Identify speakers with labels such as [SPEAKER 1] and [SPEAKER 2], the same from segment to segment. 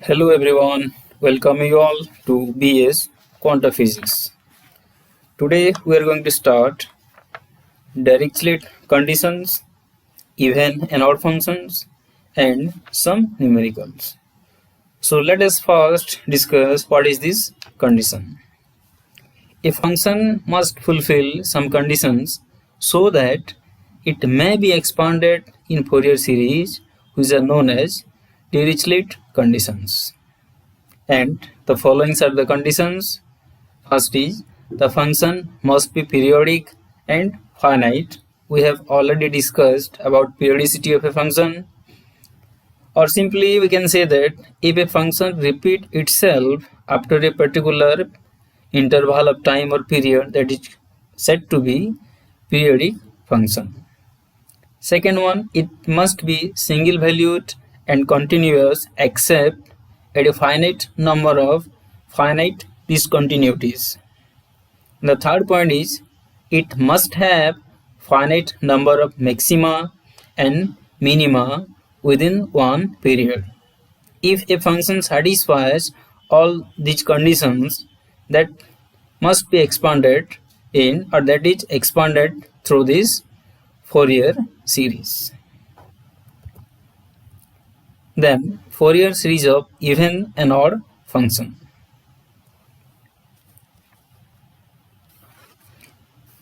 [SPEAKER 1] Hello everyone, welcome you all to BS Quantum Physics. Today we are going to start Dirichlet conditions, even and odd functions, and some numericals. So let us first discuss what is this condition. A function must fulfill some conditions so that it may be expanded in Fourier series, which are known as Dirichlet conditions. And the following are the conditions. First is the function must be periodic and finite. We have already discussed about periodicity of a function, or simply we can say that if a function repeats itself after a particular interval of time or period, that is said to be periodic function. Second one, it must be single valued and continuous except at a finite number of finite discontinuities. The third point is it must have finite number of maxima and minima within one period. If a function satisfies all these conditions, that must be expanded in, or that is expanded through this Fourier series. Then Fourier series of even and odd function.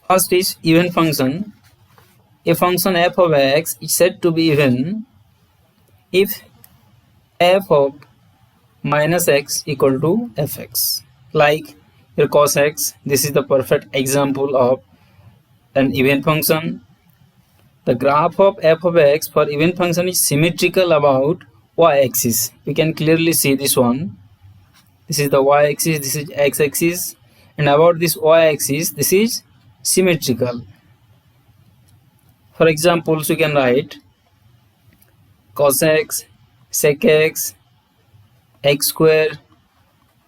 [SPEAKER 1] First is even function. A function f of x is said to be even if f of minus x equal to fx. Like your cos x, this is the perfect example of an even function. The graph of f of x for even function is symmetrical about y-axis. We can clearly see this one. This is the y-axis, this is x-axis, and about this y-axis, this is symmetrical. For example, you can write cos x, sec x, x square,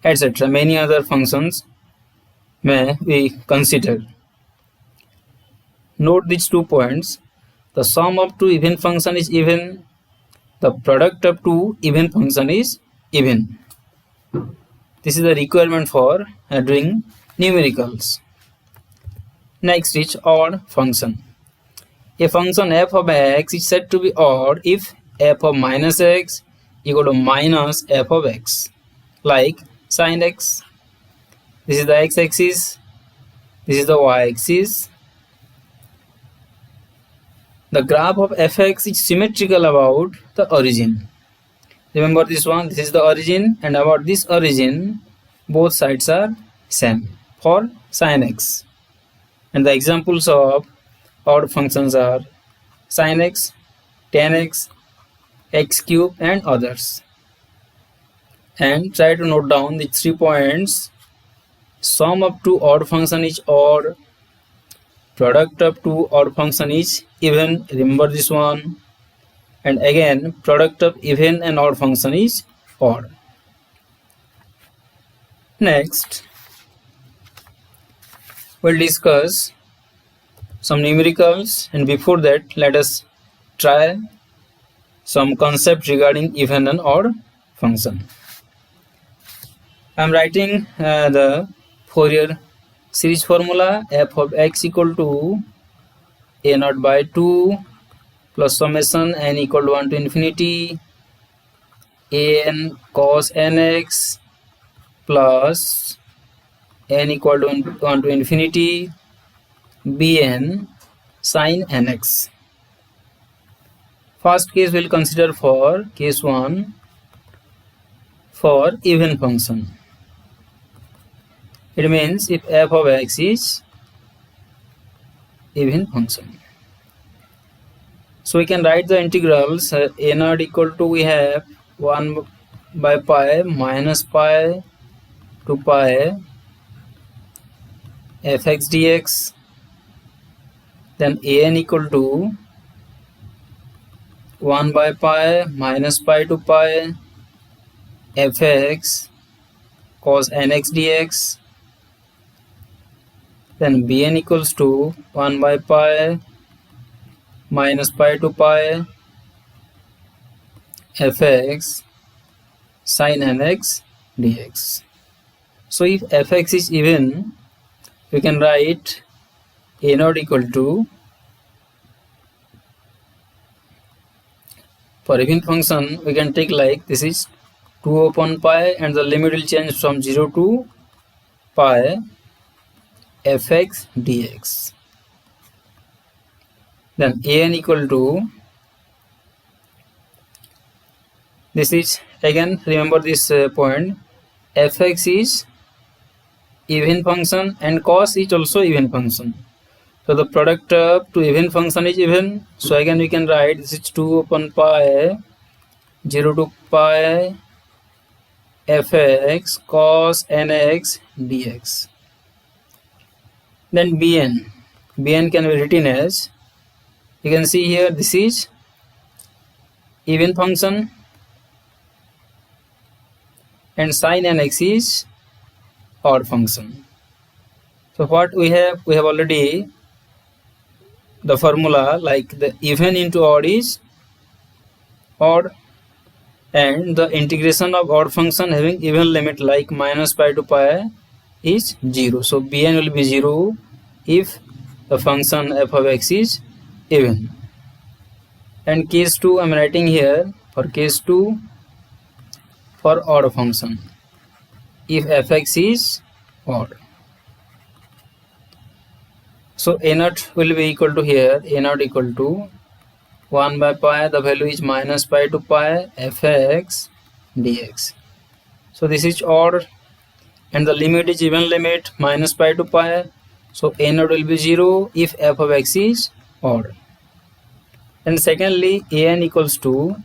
[SPEAKER 1] etc. Many other functions may be considered. Note these 2 points. The sum of two even function is even. The product of two even function is even. This is the requirement for doing numericals. Next is odd function. A function f of x is said to be odd if f of minus x equal to minus f of x. Like sin x. This is the x-axis. This is the y-axis. The graph of fx is symmetrical about the origin. Remember this one, this is the origin, and about this origin, both sides are same for sin x. And the examples of odd functions are sin x, tan x, x cube, and others. And try to note down the 3 points. Sum of two odd function is odd. Product of two odd function is even. Remember this one. And again, product of even and odd function is odd. Next, we'll discuss some numericals, and before that, let us try some concept regarding even and odd function. I am writing the Fourier series formula. F of x equal to a naught by 2 plus summation n equal to 1 to infinity an cos nx plus n equal to 1 to infinity bn sin nx. First case we'll consider for case 1 for even function. It means if f of x is even function. So we can write the integrals a naught equal to, we have 1 by pi minus pi to pi fx dx. Then an equal to 1 by pi minus pi to pi fx cos nx dx. Then bn equals to 1 by pi minus pi to pi fx sin nx dx. So if fx is even, we can write a naught equal to, for even function we can take like this is 2 upon pi and the limit will change from 0 to pi fx dx. Then an equal to, this is again remember this point, fx is even function and cos is also even function. So the product of two even function is even. So again we can write this is 2 upon pi 0 to pi fx cos nx dx. Then bn can be written as, you can see here this is even function and sin nx is odd function. So what we have already the formula, like the even into odd is odd, and the integration of odd function having even limit like minus pi to pi is 0. So bn will be 0 if the function f of x is even. And case 2 I am writing here, for case 2 for odd function, if fx is odd. So a naught will be equal to here, a naught equal to 1 by pi, the value is minus pi to pi fx dx. So this is odd and the limit is even limit minus pi to pi. So a naught will be 0 if f of x is odd. And secondly, an equals to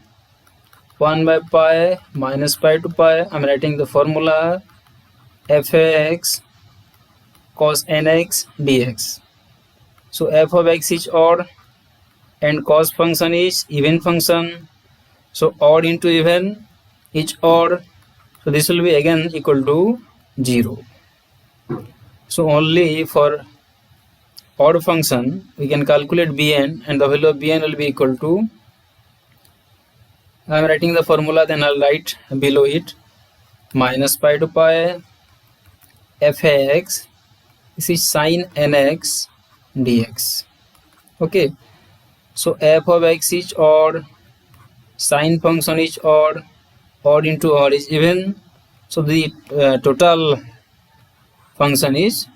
[SPEAKER 1] 1 by pi minus pi to pi. I am writing the formula fx cos nx dx. So f of x is odd and cos function is even function. So odd into even is odd. So this will be again equal to 0. So only for odd function we can calculate bn, and the value of bn will be equal to, I am writing the formula, then I'll write below it, minus pi to pi fx, this is sin nx dx. Okay, so f of x is odd, sin function is odd, odd into odd is even. So the total function is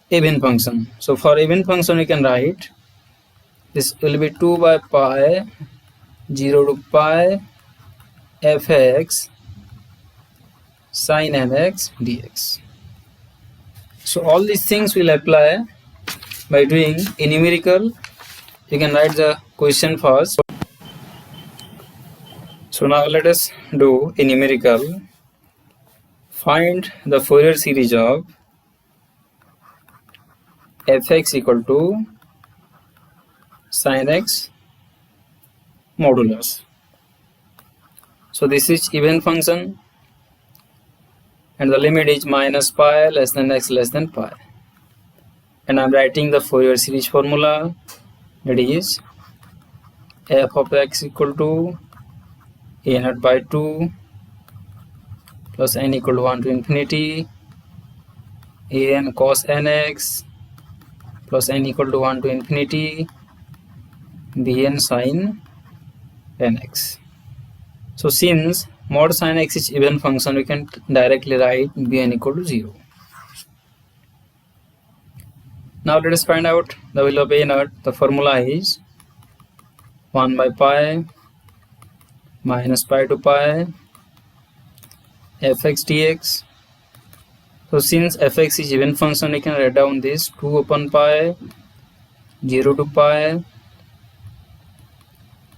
[SPEAKER 1] even function. So for even function we can write this will be 2 by pi 0 to pi fx sin nx dx. So all these things will apply by doing a numerical. You can write the question first. So now let us do a numerical. Find the Fourier series of fx equal to sin x modulus. So this is even function and the limit is minus pi less than x less than pi. And I am writing the Fourier series formula, that is f of x equal to a naught by 2 plus n equal to 1 to infinity an cos nx plus n equal to 1 to infinity bn sin nx. So since mod sin x is even function, we can directly write bn equal to 0. Now let us find out the value of a naught. The formula is 1 by pi minus pi to pi fx dx. So since fx is even function, we can write down this 2 upon pi 0 to pi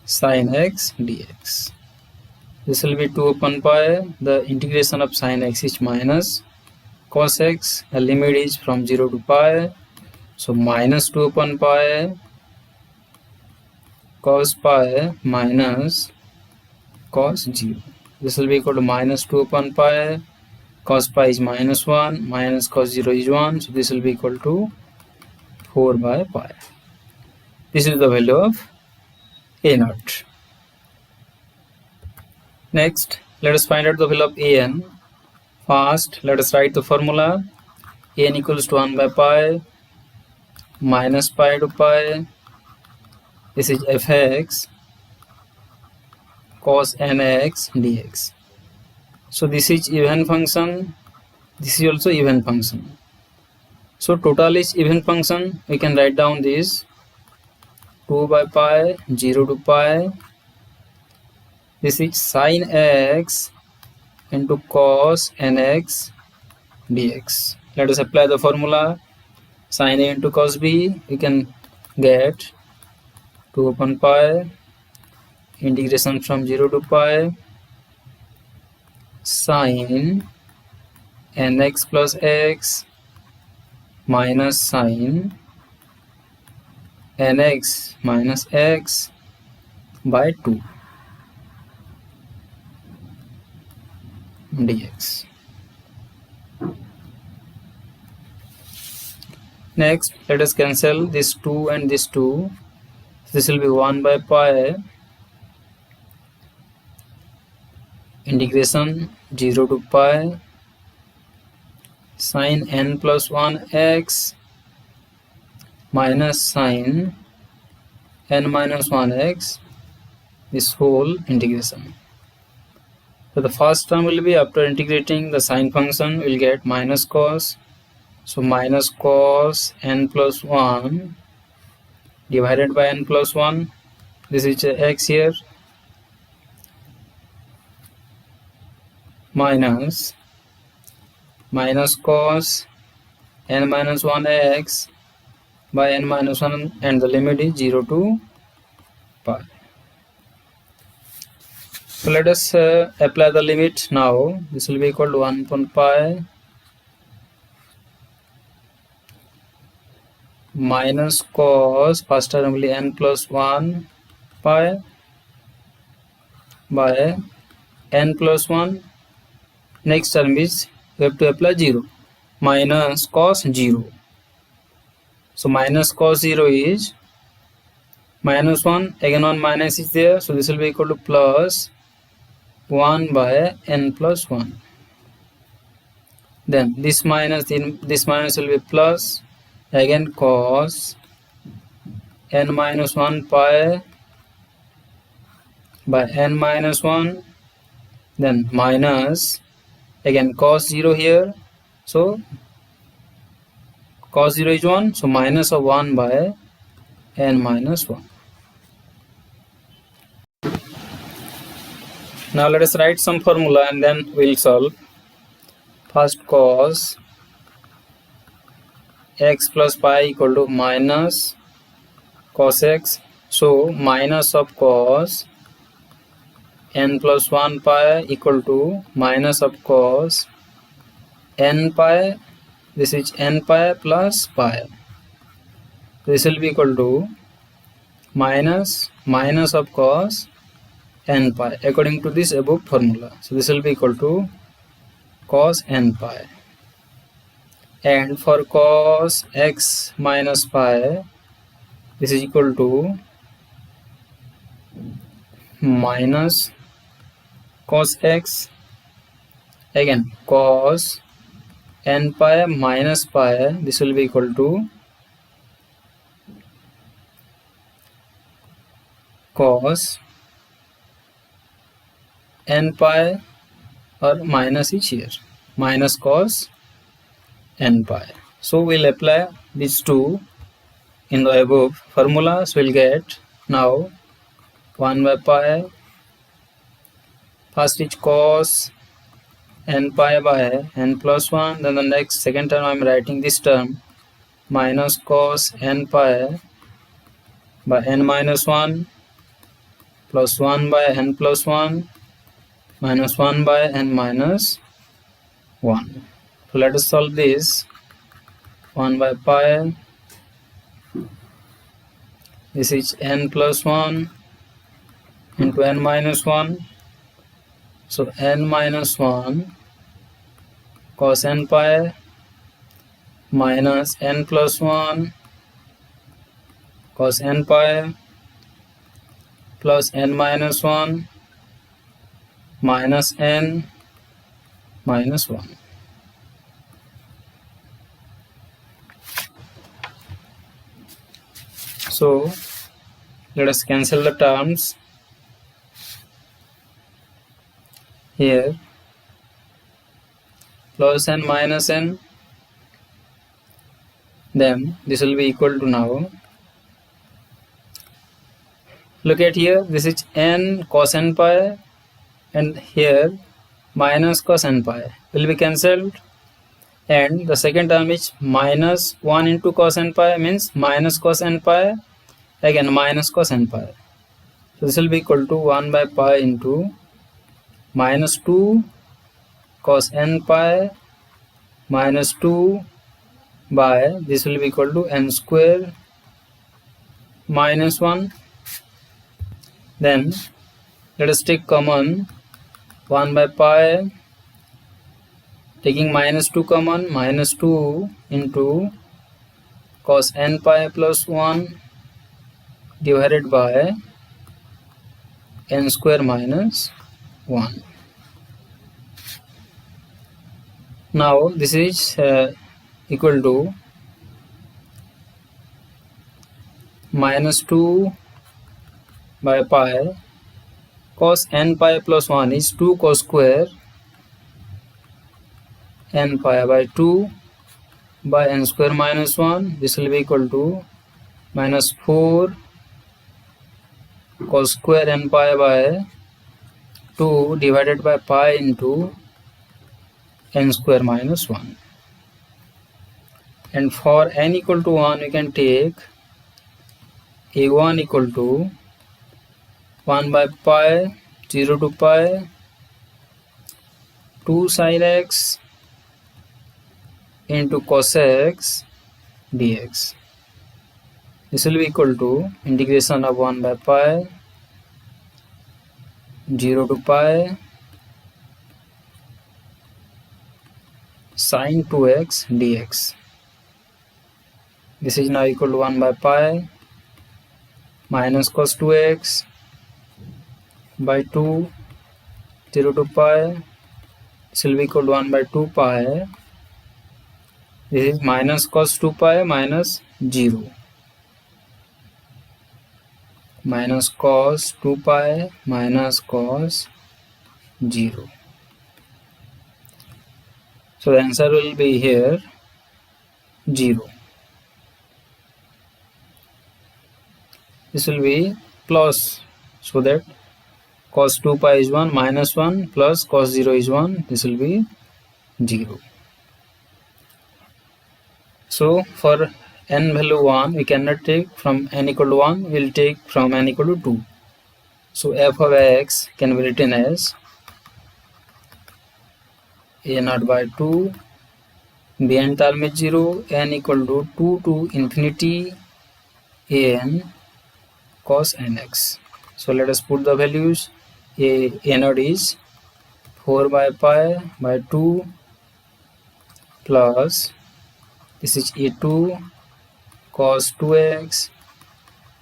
[SPEAKER 1] sin x dx. This will be 2 upon pi, the integration of sin x is minus cos x, the limit is from 0 to pi, so minus 2 upon pi cos pi minus cos 0. This will be equal to minus 2 upon pi, cos pi is minus 1, minus cos 0 is 1, so this will be equal to 4 by pi. This is the value of a naught. Next, Let us find out the value of an. First, let us write the formula. N equals to 1 by pi minus pi to pi. This is fx cos nx dx. So this is even function. This is also even function. So total is even function. We can write down this 2 by pi 0 to pi. This is sin x into cos nx dx. Let us apply the formula. Sin a into cos b, we can get 2 upon pi integration from 0 to pi sin nx plus x minus sin nx minus x by 2 dx. Next, let us cancel this 2 and this 2. This will be 1 by pi integration 0 to pi sin n plus 1 x minus sin n minus 1 x, this whole integration. So the first term will be, after integrating the sine function, we will get minus cos. So minus cos n plus 1 divided by n plus 1. This is x here. Minus cos n minus 1 x by n minus 1, and the limit is 0 to pi. So let us apply the limit now. This will be equal to 1 upon pi minus cos, first term will be n plus 1 pi by n plus 1. Next term is, we have to apply 0, minus cos 0. So minus cos 0 is minus 1, again 1 minus is there, so this will be equal to plus 1 by n plus 1. Then this minus will be plus, again cos n minus 1 pi by n minus 1, then minus, again cos 0 here, so cos 0 is 1, so minus of 1 by n minus 1. Now let us write some formula and then we'll solve. First, cos x plus pi equal to minus cos x. So minus of cos n plus 1 pi equal to minus of cos n pi. This is n pi plus pi. This will be equal to minus of cos n pi according to this above formula. So this will be equal to cos n pi. And for cos x minus pi, this is equal to minus cos x, again cos n pi minus pi, this will be equal to cos n pi, or minus is here, minus cos n pi. So we'll apply these two in the above formula. So we'll get now 1 by pi, first is cos n pi by n plus 1, then the next second term I am writing this term minus cos n pi by n minus 1 plus 1 by n plus 1 minus 1 by n minus 1. So let us solve this. 1 by pi, this is n plus 1 into n minus 1. So n minus 1 cos n pi minus n plus 1 cos n pi plus n minus 1 minus n minus 1. So let us cancel the terms here. Plus n minus n, then this will be equal to, now look at here, this is n cos n pi, and here minus cos n pi will be cancelled, and the second term is minus 1 into cos n pi, means minus cos n pi, again minus cos n pi. So this will be equal to 1 by pi into minus 2 cos n pi minus 2 by, this will be equal to n square minus 1. Then let us take common 1 by pi, taking minus 2 common, minus 2 into cos n pi plus 1 divided by n square minus 1. Now this is equal to minus 2 by pi, cos n pi plus 1 is 2 cos square n pi by 2 by n square minus 1. This will be equal to minus 4 cos square n pi by 2 divided by pi into n square minus 1. And for n equal to 1, you can take a1 equal to 1 by pi 0 to pi 2 sin x into cos x dx. This will be equal to integration of 1 by pi 0 to pi sin 2x dx. This is now equal to 1 by pi minus cos 2x by 2 0 to pi. This will be equal to 1 by 2 pi. This is minus cos 2 pi minus 0. Minus cos 2 pi minus cos 0. So the answer will be here 0. This will be plus, so that cos 2 pi is 1 minus 1 plus cos 0 is 1. This will be 0. So for n value 1, we cannot take from n equal to 1, we will take from n equal to 2. So f of x can be written as a0 by 2, bn term is 0, n equal to 2 to infinity an cos nx. So let us put the values. A0 is 4 by pi by 2 plus, this is a2 cos 2x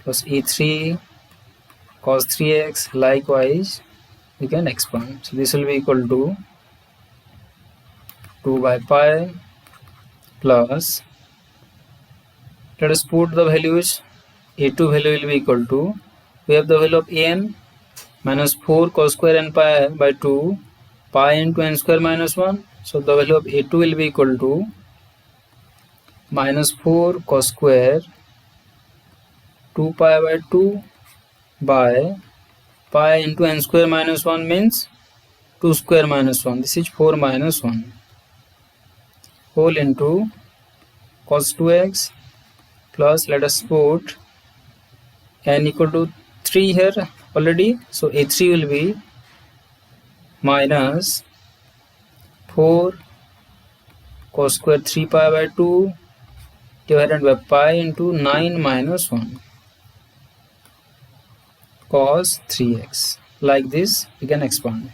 [SPEAKER 1] plus a3 cos 3x. Likewise we can expand. So this will be equal to 2 by pi plus, let us put the values. A2 value will be equal to, we have the value of an minus 4 cos square n pi by 2 pi into n square minus 1. So the value of a2 will be equal to minus 4 cos square 2 pi by 2 by pi into n square minus 1, means 2 square minus 1. This is 4 minus 1 whole into cos 2x plus, let us put n equal to 3 here already. So a3 will be minus 4 cos square 3 pi by 2 divided by pi into 9 minus 1 cos 3x. Like this we can expand.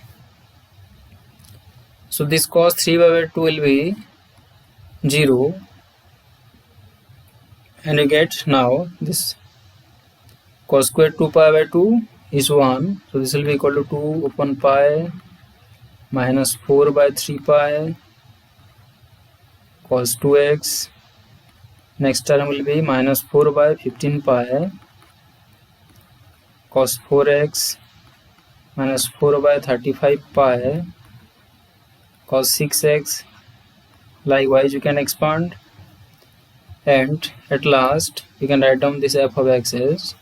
[SPEAKER 1] So this cos 3 by 2 will be 0, and you get now this cos square 2 pi by 2 is 1. So this will be equal to 2 upon pi minus 4 by 3 pi cos 2x. Next term will be minus 4 by 15 pi cos 4x minus 4 by 35 pi cos 6x. Likewise, you can expand, and at last you can write down this f of x as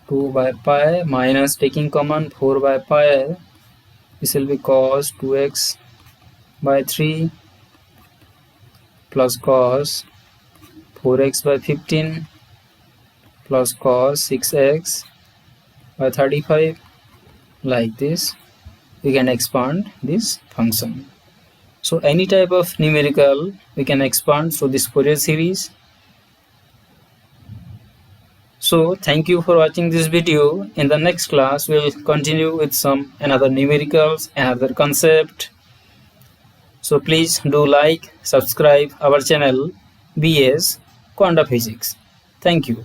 [SPEAKER 1] 2 by pi minus taking common 4 by pi. This will be cos 2x by 3 plus cos 4x by 15 plus cos 6x by 35. Like this, we can expand this function. So any type of numerical we can expand through this Fourier series. So thank you for watching this video. In the next class, we'll continue with some another numericals, another concept. So please do like, subscribe our channel BS Quanta Physics. Thank you.